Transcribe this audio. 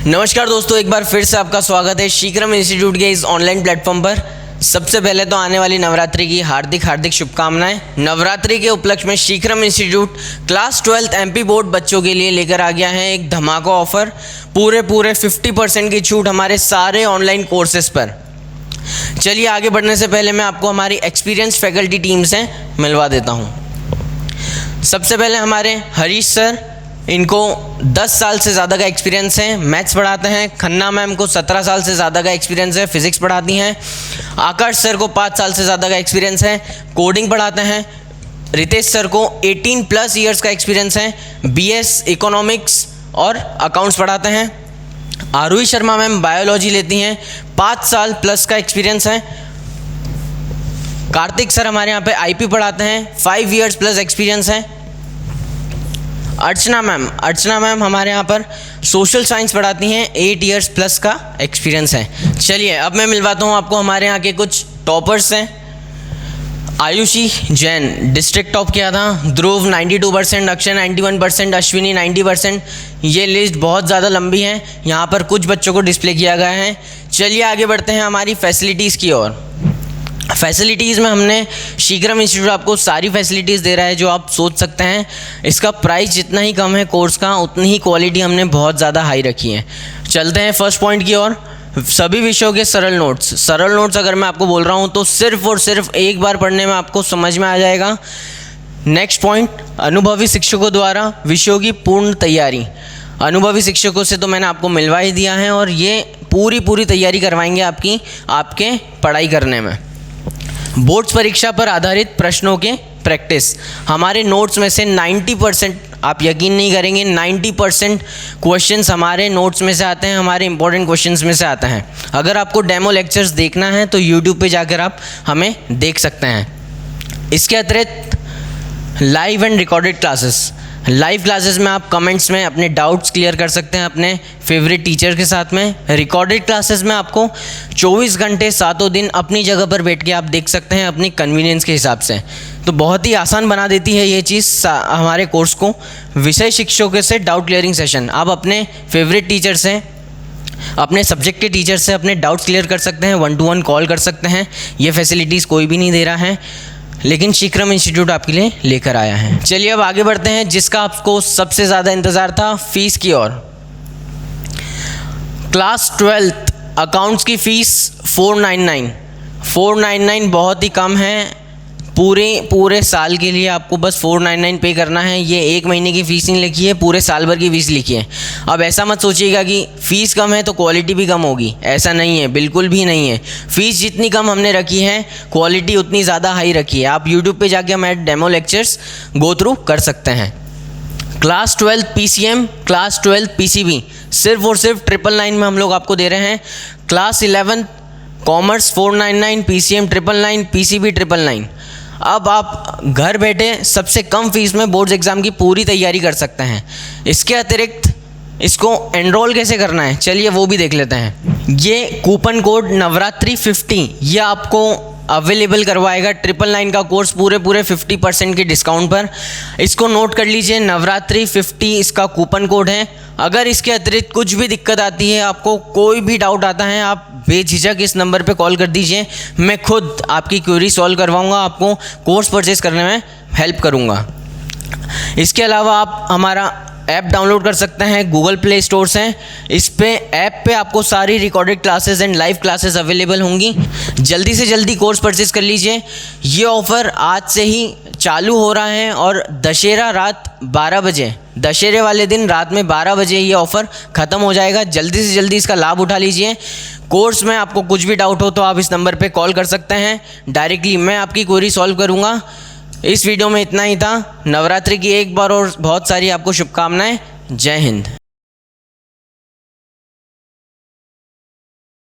नमस्कार दोस्तों, एक बार फिर से आपका स्वागत है शीक्रम इंस्टीट्यूट के इस ऑनलाइन प्लेटफॉर्म पर। सबसे पहले तो आने वाली नवरात्रि की हार्दिक शुभकामनाएं। नवरात्रि के उपलक्ष्य में Shikram institute class 12th MP board बच्चों के लिए लेकर आ गया है एक धमाका ऑफर। पूरे 50% की छूट हमारे सारे ऑनलाइन कोर्सेज पर। चलिए आगे बढ़ने से पहले मैं आपको हमारी एक्सपीरियंस फैकल्टी टीम से मिलवा देता हूँ। सबसे पहले हमारे हरीश सर, इनको 10 साल से ज़्यादा का एक्सपीरियंस है, मैथ्स पढ़ाते हैं। खन्ना मैम को 17 साल से ज़्यादा का एक्सपीरियंस है, फिजिक्स पढ़ाती हैं। आकाश सर को 5 साल से ज़्यादा का एक्सपीरियंस है, कोडिंग पढ़ाते हैं। रितेश सर को 18+ ईयर्स का एक्सपीरियंस है, बीएस इकोनॉमिक्स और अकाउंट्स पढ़ाते हैं। आरुही शर्मा मैम बायोलॉजी लेती हैं, 5 साल प्लस का एक्सपीरियंस है। कार्तिक सर हमारे यहाँ पे आईपी पढ़ाते हैं, 5 ईयर्स प्लस एक्सपीरियंस है। अर्चना मैम हमारे यहाँ पर सोशल साइंस पढ़ाती हैं, 8 ईयर्स प्लस का एक्सपीरियंस है। चलिए अब मैं मिलवाता हूँ आपको हमारे यहाँ के कुछ टॉपर्स हैं। आयुषी जैन डिस्ट्रिक्ट टॉप किया था, ध्रुव 92%, अक्षय 91%, अश्विनी 90%। ये लिस्ट बहुत ज़्यादा लंबी है, यहाँ पर कुछ बच्चों को डिस्प्ले किया गया है। चलिए आगे बढ़ते हैं हमारी फैसिलिटीज़ की ओर। फैसिलिटीज़ में हमने शीक्रम इंस्टीट्यूट आपको सारी फैसिलिटीज़ दे रहा है जो आप सोच सकते हैं। इसका प्राइस जितना ही कम है कोर्स का, उतनी ही क्वालिटी हमने बहुत ज़्यादा हाई रखी है। चलते हैं फर्स्ट पॉइंट की ओर। सभी विषयों के सरल नोट्स अगर मैं आपको बोल रहा हूँ तो सिर्फ और सिर्फ एक बार पढ़ने में आपको समझ में आ जाएगा। नेक्स्ट पॉइंट, अनुभवी शिक्षकों द्वारा विषयों की पूर्ण तैयारी। अनुभवी शिक्षकों से तो मैंने आपको मिलवा ही दिया है और ये पूरी तैयारी करवाएंगे आपके पढ़ाई करने में। बोर्ड्स परीक्षा पर आधारित प्रश्नों के प्रैक्टिस। हमारे नोट्स में से 90%, आप यकीन नहीं करेंगे, 90% क्वेश्चंस हमारे नोट्स में से आते हैं, हमारे इंपॉर्टेंट क्वेश्चंस में से आते हैं। अगर आपको डेमो लेक्चर्स देखना है तो यूट्यूब पे जाकर आप हमें देख सकते हैं। इसके अतिरिक्त live and recorded classes. Live classes में आप कमेंट्स में अपने डाउट्स क्लियर कर सकते हैं अपने फेवरेट टीचर के साथ में। रिकॉर्डेड क्लासेस में आपको 24 घंटे 7 दिन अपनी जगह पर बैठ के आप देख सकते हैं अपनी कन्वीनियंस के हिसाब से। तो बहुत ही आसान बना देती है ये चीज़ हमारे कोर्स को। विषय शिक्षकों से डाउट क्लियरिंग सेशन, आप अपने फेवरेट टीचर से, अपने सब्जेक्ट के टीचर से अपने डाउट्स क्लियर कर सकते हैं, 1-to-1 कॉल कर सकते हैं। ये फैसिलिटीज़ कोई भी नहीं दे रहा है, लेकिन शीक्रम इंस्टीट्यूट आपके लिए लेकर आया है। चलिए अब आगे बढ़ते हैं जिसका आपको सबसे ज़्यादा इंतज़ार था, फीस की ओर। क्लास 12th अकाउंट्स की फ़ीस 499 बहुत ही कम है। पूरे साल के लिए आपको बस 499 पे करना है। ये 1 महीने की फ़ीस नहीं लिखी है, पूरे साल भर की फ़ीस लिखी है। अब ऐसा मत सोचिएगा कि फ़ीस कम है तो क्वालिटी भी कम होगी, ऐसा नहीं है, बिल्कुल भी नहीं है। फ़ीस जितनी कम हमने रखी है, क्वालिटी उतनी ज़्यादा हाई रखी है। आप यूट्यूब पे जाके हमारे डेमो लेक्चर्स गो थ्रू कर सकते हैं। क्लास 12 PCM, क्लास 12 PCB सिर्फ और सिर्फ 999 में हम लोग आपको दे रहे हैं। Class 11 commerce 499, PCM 999, PCB 999। अब आप घर बैठे सबसे कम फीस में बोर्ड्स एग्ज़ाम की पूरी तैयारी कर सकते हैं। इसके अतिरिक्त इसको एनरोल कैसे करना है, चलिए वो भी देख लेते हैं। ये कूपन कोड नवरात्रि 50 ये आपको अवेलेबल करवाएगा 999 का कोर्स पूरे 50% के डिस्काउंट पर। इसको नोट कर लीजिए, नवरात्रि 50 इसका कूपन कोड है। अगर इसके अतिरिक्त कुछ भी दिक्कत आती है, आपको कोई भी डाउट आता है, आप बेझिझक इस नंबर पे कॉल कर दीजिए। मैं खुद आपकी क्वेरी सॉल्व करवाऊंगा, आपको कोर्स परचेज़ करने में हेल्प करूंगा। इसके अलावा आप हमारा ऐप डाउनलोड कर सकते हैं, गूगल प्ले स्टोर से। इस पे ऐप पे आपको सारी recorded classes and live classes available होंगी। जल्दी से जल्दी कोर्स परचेज़ कर लीजिए। ये ऑफ़र आज से ही चालू हो रहा है और दशहरा रात 12 बजे, दशहरे वाले दिन रात में 12 बजे ये ऑफ़र ख़त्म हो जाएगा। जल्दी से जल्दी इसका लाभ उठा लीजिए। कोर्स में आपको कुछ भी डाउट हो तो आप इस नंबर पे कॉल कर सकते हैं, डायरेक्टली मैं आपकी क्वेरी सॉल्व करूँगा। इस वीडियो में इतना ही था। नवरात्रि की एक बार और बहुत सारी आपको शुभकामनाएं। जय हिंद।